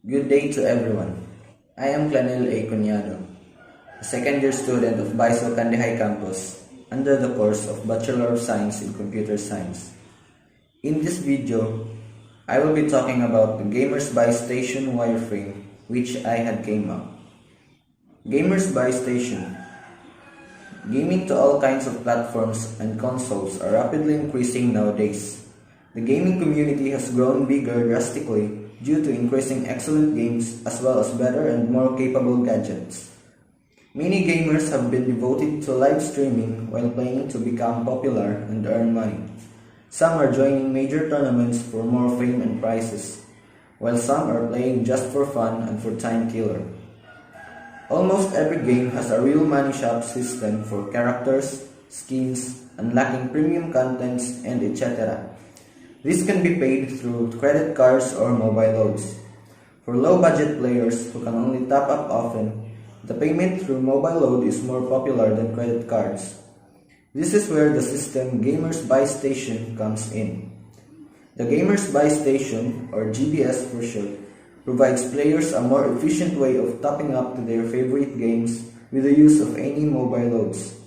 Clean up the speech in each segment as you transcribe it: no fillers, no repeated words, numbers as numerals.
Good day to everyone. I am Claniel A. Cuñado, a second-year student of BSCS High Campus under the course of Bachelor of Science in Computer Science. In this video, I will be talking about the Gamers Buy Station wireframe which I had came up. Gamers Buy Station. Gaming to all kinds of platforms and consoles are rapidly increasing nowadays. The gaming community has grown bigger drastically due to increasing excellent games as well as better and more capable gadgets. Many gamers have been devoted to live streaming while playing to become popular and earn money. Some are joining major tournaments for more fame and prizes, while some are playing just for fun and for time killer. Almost every game has a real money shop system for characters, skins, unlocking premium contents, and etc. This can be paid through credit cards or mobile loads. For low-budget players who can only top up often, the payment through mobile load is more popular than credit cards. This is where the system Gamers Buy Station comes in. The Gamers Buy Station, or GBS for short, provides players a more efficient way of topping up to their favorite games with the use of any mobile loads.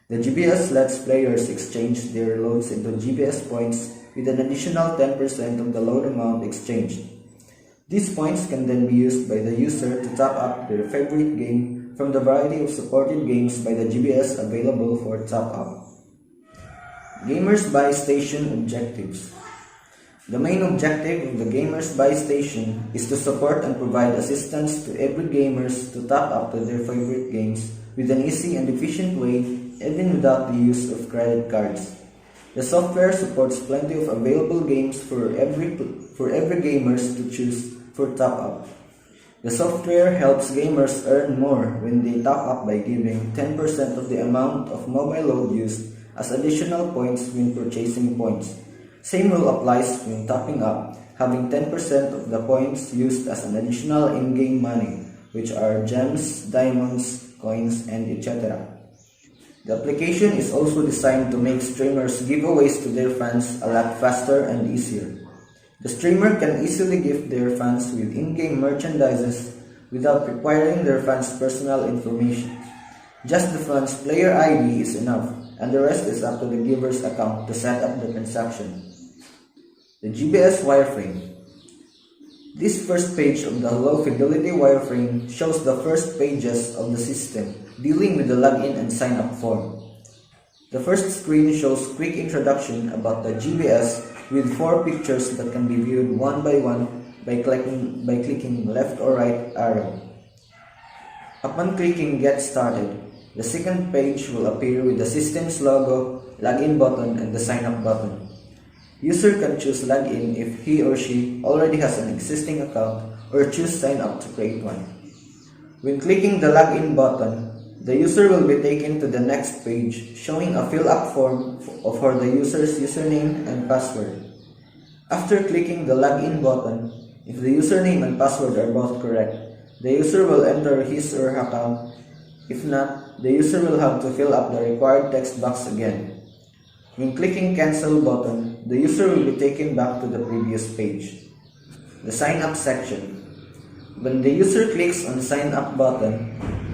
The GBS lets players exchange their loads into GBS points with an additional 10% of the load amount exchanged. These points can then be used by the user to top up their favorite game from the variety of supported games by the GBS available for top up. Gamers Buy Station Objectives. The main objective of the Gamers Buy Station is to support and provide assistance to every gamers to top up to their favorite games with an easy and efficient way, even without the use of credit cards. The software supports plenty of available games for every gamers to choose for top up. The software helps gamers earn more when they top up by giving 10% of the amount of mobile load used as additional points when purchasing points. Same rule applies when topping up, having 10% of the points used as an additional in-game money, which are gems, diamonds, coins, and etc. The application is also designed to make streamers giveaways to their fans a lot faster and easier. The streamer can easily gift their fans with in-game merchandises without requiring their fans' personal information. Just the fans' player ID is enough, and the rest is up to the giver's account to set up the transaction. The GBS wireframe. This first page of the low fidelity wireframe shows the first pages of the system dealing with the login and sign up form. The first screen shows quick introduction about the GBS with 4 pictures that can be viewed one by one by clicking left or right arrow. Upon clicking Get Started, the second page will appear with the system's logo, login button, and the sign up button. User can choose login if he or she already has an existing account or choose sign up to create one. When clicking the login button, the user will be taken to the next page showing a fill-up form for the user's username and password. After clicking the login button, if the username and password are both correct, the user will enter his or her account. If not, the user will have to fill up the required text box again. When clicking cancel button, the user will be taken back to the previous page. The sign up section. When the user clicks on the sign up button,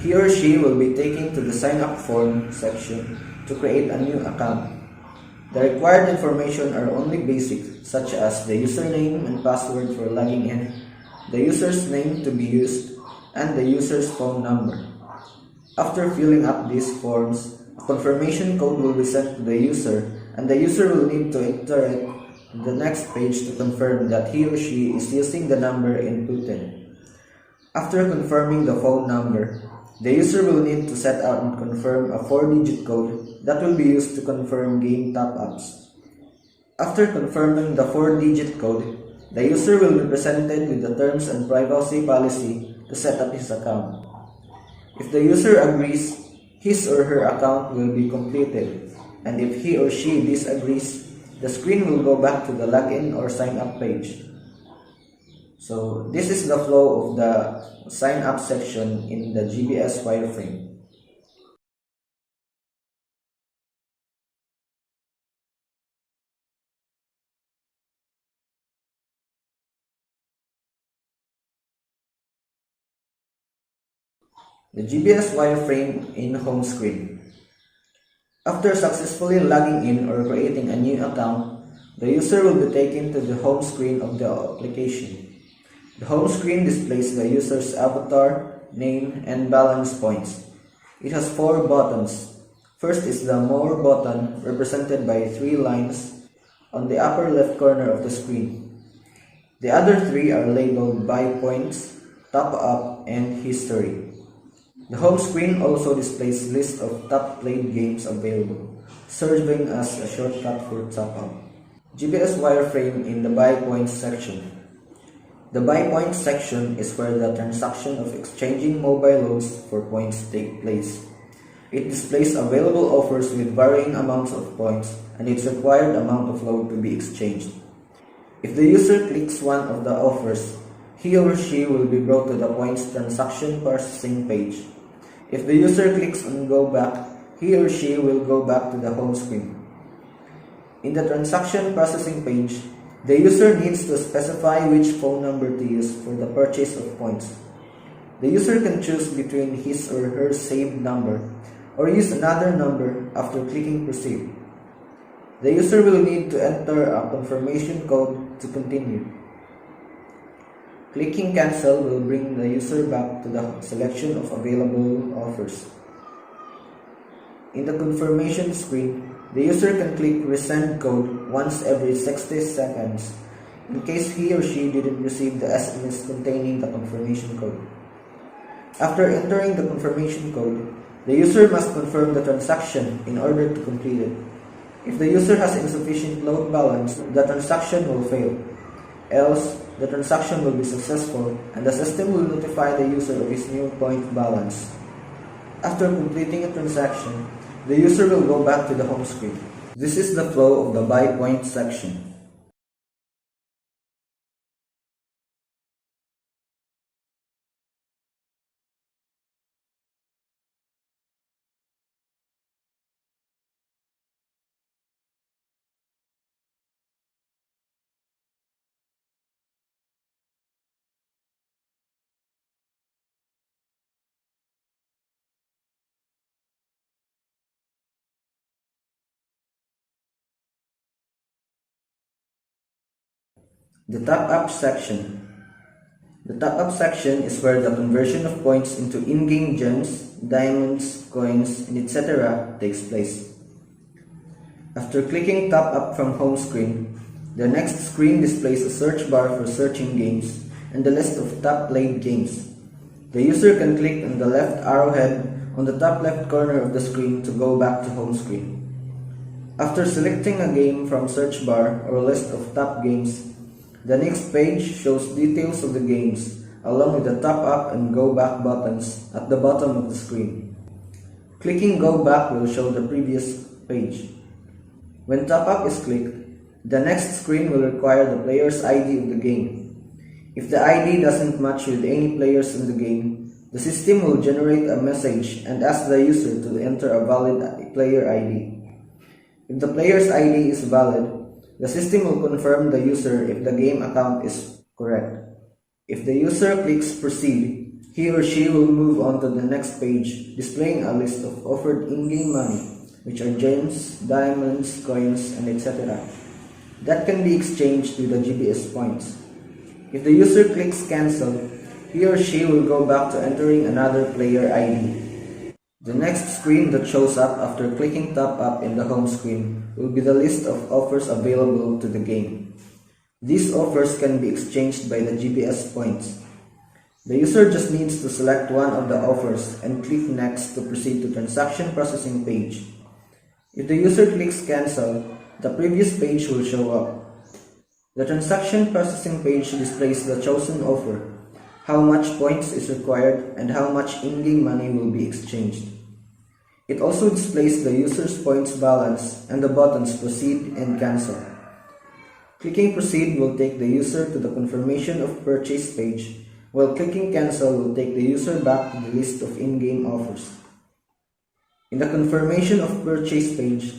he or she will be taken to the sign up form section to create a new account. The required information are only basic, such as the username and password for logging in, the user's name to be used, and the user's phone number. After filling up these forms, a confirmation code will be sent to the user, and the user will need to enter it in the next page to confirm that he or she is using the number inputted. After confirming the phone number, the user will need to set out and confirm a 4-digit code that will be used to confirm game top-ups. After confirming the 4-digit code, the user will be presented with the terms and privacy policy to set up his account. If the user agrees, his or her account will be completed, and if he or she disagrees, the screen will go back to the login or sign up page. So this is the flow of the sign up section in the GBS wireframe. The GBS wireframe in home screen. After successfully logging in or creating a new account, the user will be taken to the home screen of the application. The home screen displays the user's avatar, name, and balance points. It has 4 buttons. First is the More button, represented by 3 lines on the upper left corner of the screen. The other 3 are labeled Buy Points, Top Up, and History. The home screen also displays list of top played games available, serving as a shortcut for top up. GBS wireframe in the Buy Points section. The Buy Points section is where the transaction of exchanging mobile loans for points take place. It displays available offers with varying amounts of points and its required amount of loan to be exchanged. If the user clicks one of the offers, he or she will be brought to the points transaction processing page. If the user clicks on Go Back, he or she will go back to the home screen. In the transaction processing page, the user needs to specify which phone number to use for the purchase of points. The user can choose between his or her saved number or use another number after clicking Proceed. The user will need to enter a confirmation code to continue. Clicking Cancel will bring the user back to the selection of available offers. In the confirmation screen, the user can click Resend Code once every 60 seconds in case he or she didn't receive the SMS containing the confirmation code. After entering the confirmation code, the user must confirm the transaction in order to complete it. If the user has insufficient loan balance, the transaction will fail. Else, the transaction will be successful and the system will notify the user of his new point balance. After completing a transaction, the user will go back to the home screen. This is the flow of the Buy Point section. The Top Up section. The Top Up section is where the conversion of points into in-game gems, diamonds, coins, and etc. takes place. After clicking Top Up from home screen, the next screen displays a search bar for searching games and the list of top played games. The user can click on the left arrowhead on the top left corner of the screen to go back to home screen. After selecting a game from search bar or list of top games, the next page shows details of the games, along with the Top Up and Go Back buttons at the bottom of the screen. Clicking Go Back will show the previous page. When Top Up is clicked, the next screen will require the player's ID of the game. If the ID doesn't match with any players in the game, the system will generate a message and ask the user to enter a valid player ID. If the player's ID is valid, the system will confirm the user if the game account is correct. If the user clicks Proceed, he or she will move on to the next page, displaying a list of offered in-game money, which are gems, diamonds, coins, and etc. that can be exchanged with the GBS points. If the user clicks Cancel, he or she will go back to entering another player ID. The next screen that shows up after clicking Top Up in the home screen will be the list of offers available to the game. These offers can be exchanged by the GBS points. The user just needs to select one of the offers and click Next to proceed to transaction processing page. If the user clicks Cancel, the previous page will show up. The transaction processing page displays the chosen offer, how much points is required, and how much in-game money will be exchanged. It also displays the user's points balance and the buttons Proceed and Cancel. Clicking Proceed will take the user to the confirmation of purchase page, while clicking Cancel will take the user back to the list of in-game offers. In the confirmation of purchase page,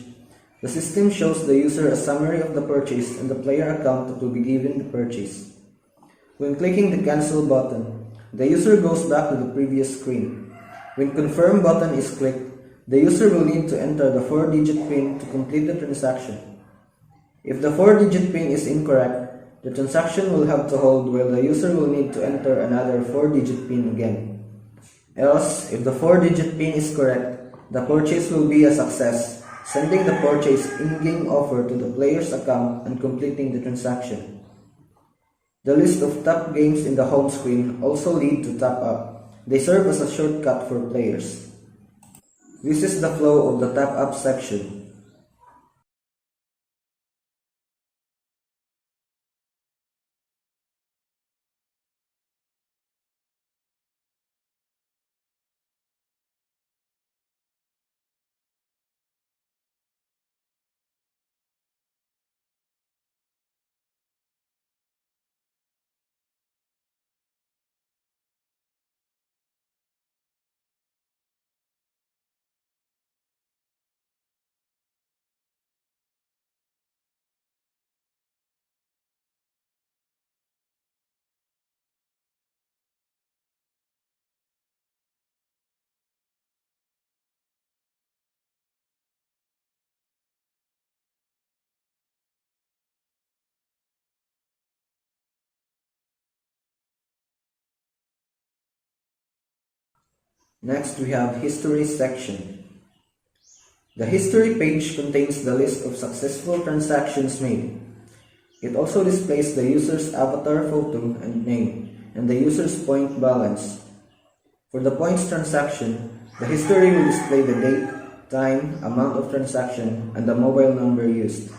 the system shows the user a summary of the purchase and the player account that will be given the purchase. When clicking the Cancel button, the user goes back to the previous screen. When confirm button is clicked, the user will need to enter the 4-digit PIN to complete the transaction. If the 4-digit PIN is incorrect, the transaction will have to hold while the user will need to enter another 4-digit PIN again. Else, if the 4-digit PIN is correct, the purchase will be a success, sending the purchase in-game offer to the player's account and completing the transaction. The list of top games in the home screen also lead to top up. They serve as a shortcut for players. This is the flow of the top up section. Next, we have History section. The History page contains the list of successful transactions made. It also displays the user's avatar photo and name, and the user's point balance. For the points transaction, the history will display the date, time, amount of transaction, and the mobile number used.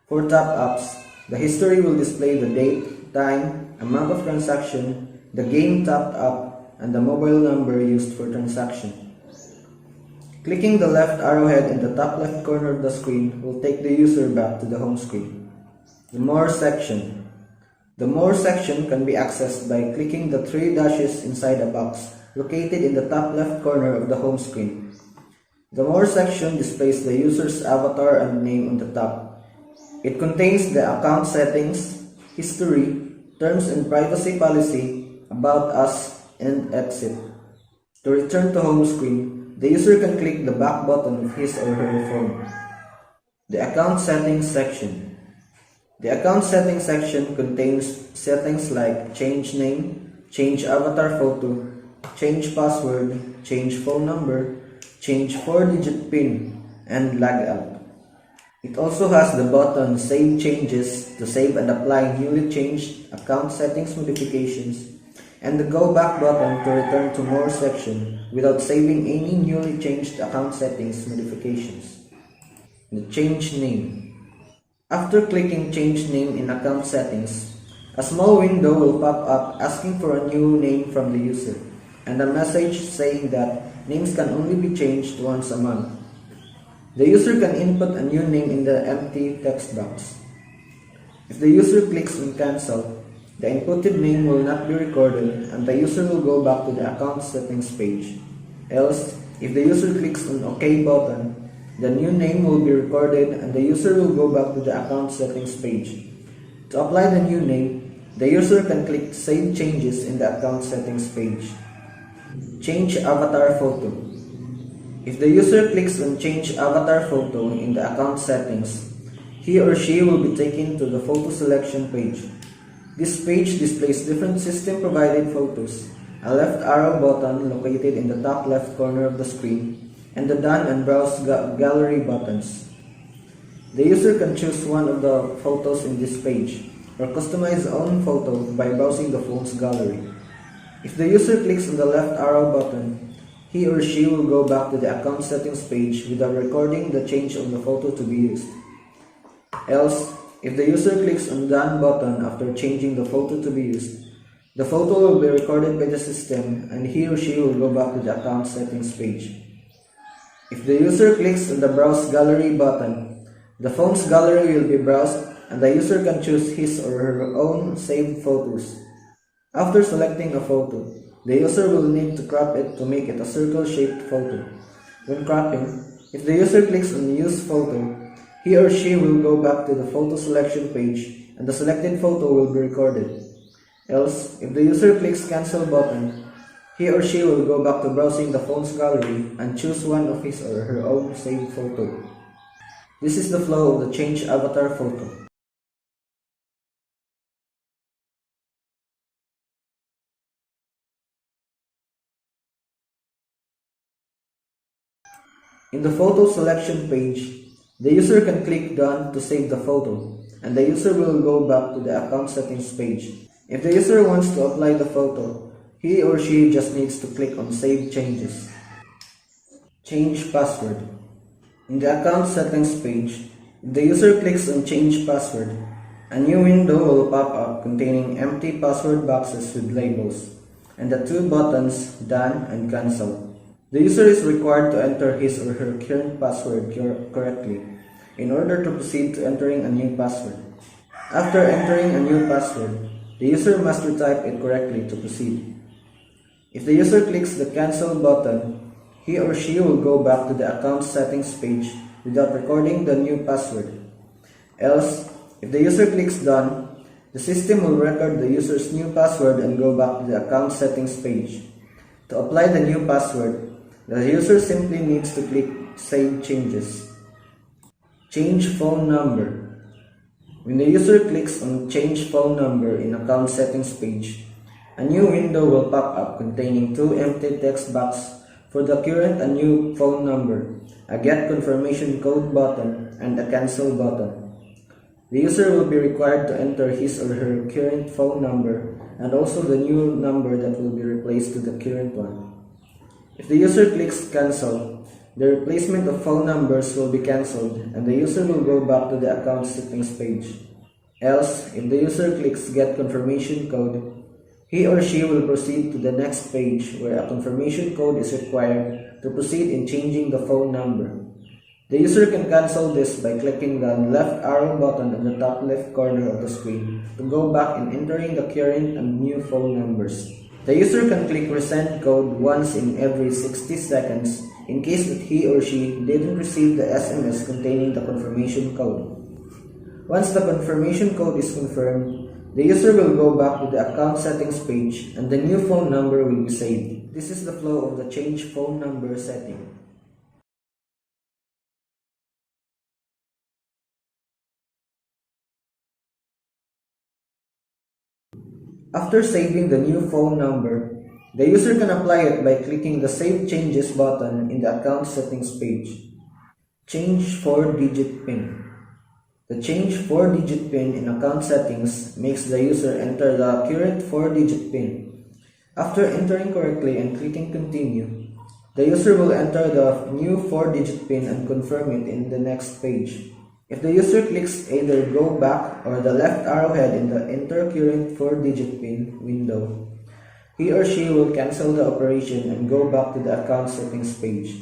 For top-ups, the history will display the date, time, amount of transaction, the game topped up, and the mobile number used for transaction. Clicking the left arrowhead in the top left corner of the screen will take the user back to the home screen. The More section. The More section can be accessed by clicking the 3 dashes inside a box located in the top left corner of the home screen. The More section displays the user's avatar and name on the top. It contains the account settings, history, terms and privacy policy, about us, and exit. To return to home screen, the user can click the back button of his or her phone. The Account Settings section. The Account Settings section contains settings like change name, change avatar photo, change password, change phone number, change 4-digit PIN, and log out. It also has the button Save Changes to save and apply newly changed account settings modifications, and the Go Back button to return to More section without saving any newly changed account settings modifications. The Change Name. After clicking Change Name in account settings, a small window will pop up asking for a new name from the user, and a message saying that names can only be changed once a month. The user can input a new name in the empty text box. If the user clicks on Cancel, the inputted name will not be recorded and the user will go back to the account settings page. Else, if the user clicks on OK button, the new name will be recorded and the user will go back to the account settings page. To apply the new name, the user can click Save Changes in the account settings page. Change Avatar Photo. If the user clicks on Change Avatar Photo in the account settings, he or she will be taken to the photo selection page. This page displays different system-provided photos, a left arrow button located in the top left corner of the screen, and the Done and Browse Gallery buttons. The user can choose one of the photos in this page, or customize their own photo by browsing the phone's gallery. If the user clicks on the left arrow button, he or she will go back to the account settings page without recording the change of the photo to be used. Else, if the user clicks on the Done button after changing the photo to be used, the photo will be recorded by the system and he or she will go back to the account settings page. If the user clicks on the Browse Gallery button, the phone's gallery will be browsed and the user can choose his or her own saved photos. After selecting a photo, the user will need to crop it to make it a circle-shaped photo. When cropping, if the user clicks on Use Photo, he or she will go back to the photo selection page and the selected photo will be recorded. Else, if the user clicks Cancel button, He or she will go back to browsing the phone's gallery and choose one of his or her own saved photo. This is the flow of the Change Avatar photo. In the photo selection page, the user can click Done to save the photo, and the user will go back to the account settings page. If the user wants to apply the photo, he or she just needs to click on Save Changes. Change Password. In the account settings page, if the user clicks on Change Password, a new window will pop up containing empty password boxes with labels, and the two buttons Done and Cancel. The user is required to enter his or her current password correctly in order to proceed to entering a new password. After entering a new password, the user must retype it correctly to proceed. If the user clicks the Cancel button, he or she will go back to the account settings page without recording the new password. Else, if the user clicks Done, the system will record the user's new password and go back to the account settings page. To apply the new password, the user simply needs to click Save Changes. Change Phone Number. When the user clicks on Change Phone Number in Account Settings page, a new window will pop up containing two empty text boxes for the current and new phone number, a Get Confirmation Code button, and a Cancel button. The user will be required to enter his or her current phone number and also the new number that will be replaced to the current one. If the user clicks Cancel, the replacement of phone numbers will be cancelled and the user will go back to the account settings page. Else, if the user clicks Get Confirmation Code, he or she will proceed to the next page where a confirmation code is required to proceed in changing the phone number. The user can cancel this by clicking the left arrow button on the top left corner of the screen to go back and entering the current and new phone numbers. The user can click Resend Code once in every 60 seconds in case that he or she didn't receive the SMS containing the confirmation code. Once the confirmation code is confirmed, the user will go back to the account settings page and the new phone number will be saved. This is the flow of the Change Phone Number setting. After saving the new phone number, the user can apply it by clicking the Save Changes button in the account settings page. Change 4-digit PIN. The Change 4-digit PIN in account settings makes the user enter the current 4-digit PIN. After entering correctly and clicking Continue, the user will enter the new 4-digit PIN and confirm it in the next page. If the user clicks either Go Back or the left arrowhead in the Enter Current 4-digit PIN window, he or she will cancel the operation and go back to the account settings page.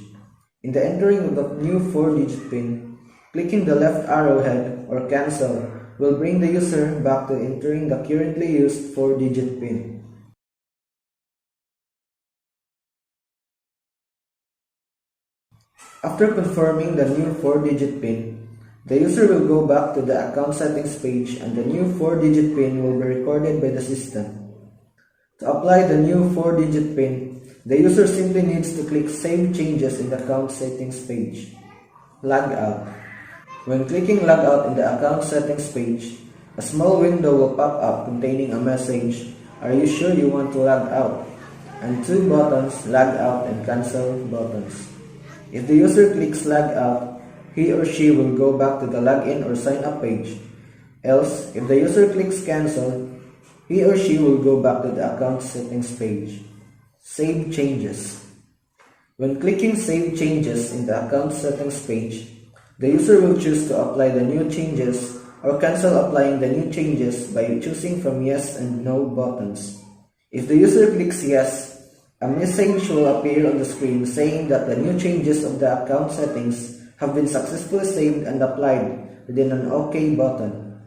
In the entering of the new 4-digit PIN, clicking the left arrowhead or Cancel will bring the user back to entering the currently used 4-digit PIN. After confirming the new 4-digit PIN, the user will go back to the account settings page and the new 4-digit PIN will be recorded by the system. To apply the new 4-digit PIN, the user simply needs to click Save Changes in the account settings page. Log out. When clicking Log out in the account settings page, a small window will pop up containing a message, "Are you sure you want to log out?" and two buttons, Log out and Cancel buttons. If the user clicks Log out, he or she will go back to the login or sign up page. Else, if the user clicks Cancel, he or she will go back to the account settings page. Save Changes. When clicking Save Changes in the account settings page, the user will choose to apply the new changes or cancel applying the new changes by choosing from Yes and No buttons. If the user clicks Yes, a message will appear on the screen saying that the new changes of the account settings have been successfully saved and applied within an OK button.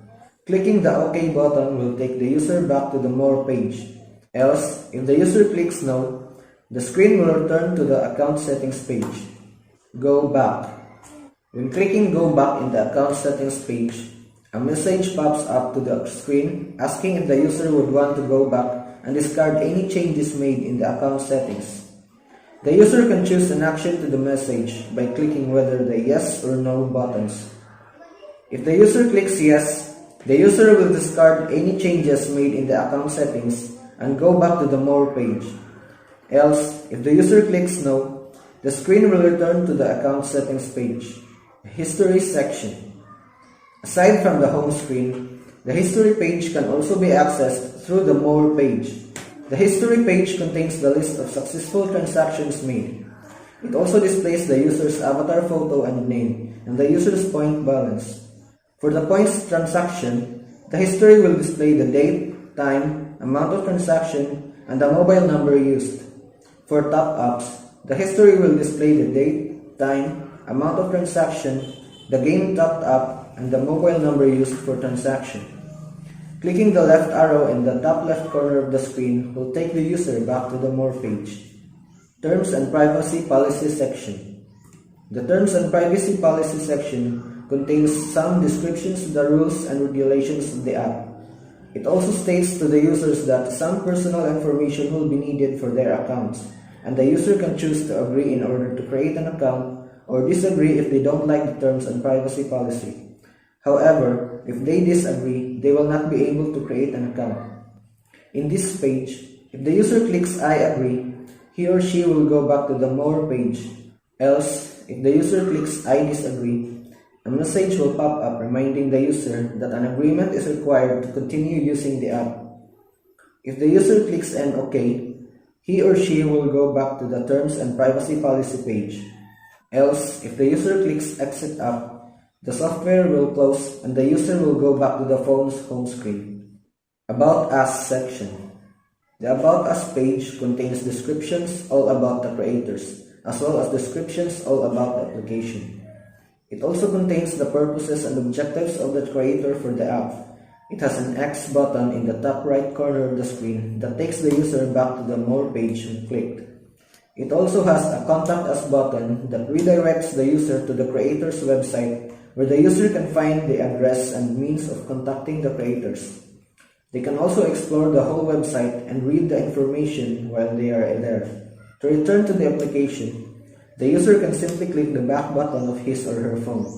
Clicking the OK button will take the user back to the More page. Else, if the user clicks No, the screen will return to the account settings page. Go back. When clicking Go back in the account settings page, a message pops up to the screen asking if the user would want to go back and discard any changes made in the account settings. The user can choose an action to the message by clicking whether the yes or no buttons. If the user clicks yes, the user will discard any changes made in the account settings and go back to the More page. Else, if the user clicks no, the screen will return to the account settings page. History section. Aside from the home screen, the history page can also be accessed through the More page. The history page contains the list of successful transactions made. It also displays the user's avatar photo and name and the user's point balance. For the points transaction, the history will display the date, time, amount of transaction, and the mobile number used. For top-ups, the history will display the date, time, amount of transaction, the game topped up, and the mobile number used for transaction. Clicking the left arrow in the top left corner of the screen will take the user back to the More page. Terms and Privacy Policy section. The Terms and Privacy Policy section contains some descriptions of the rules and regulations of the app. It also states to the users that some personal information will be needed for their accounts, and the user can choose to agree in order to create an account or disagree if they don't like the terms and privacy policy. However, if they disagree, they will not be able to create an account. In this page, if the user clicks I agree, he or she will go back to the More page. Else, if the user clicks I disagree, a message will pop up reminding the user that an agreement is required to continue using the app. If the user clicks an OK, he or she will go back to the Terms and Privacy Policy page. Else, if the user clicks Exit App, the software will close and the user will go back to the phone's home screen. About Us section. The About Us page contains descriptions all about the creators, as well as descriptions all about the application. It also contains the purposes and objectives of the creator for the app. It has an X button in the top right corner of the screen that takes the user back to the More page when clicked. It also has a Contact Us button that redirects the user to the creator's website, where the user can find the address and means of contacting the creators. They can also explore the whole website and read the information while they are there. To return to the application, the user can simply click the back button of his or her phone.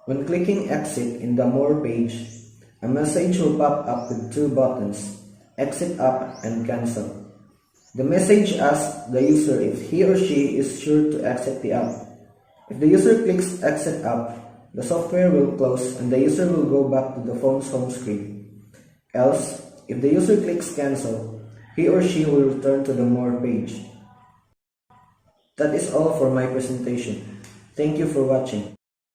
When clicking Exit in the More page, a message will pop up with two buttons, Exit App and Cancel. The message asks the user if he or she is sure to exit the app. If the user clicks Exit App, the software will close and the user will go back to the phone's home screen. Else, if the user clicks Cancel, he or she will return to the More page. That is all for my presentation. Thank you for watching.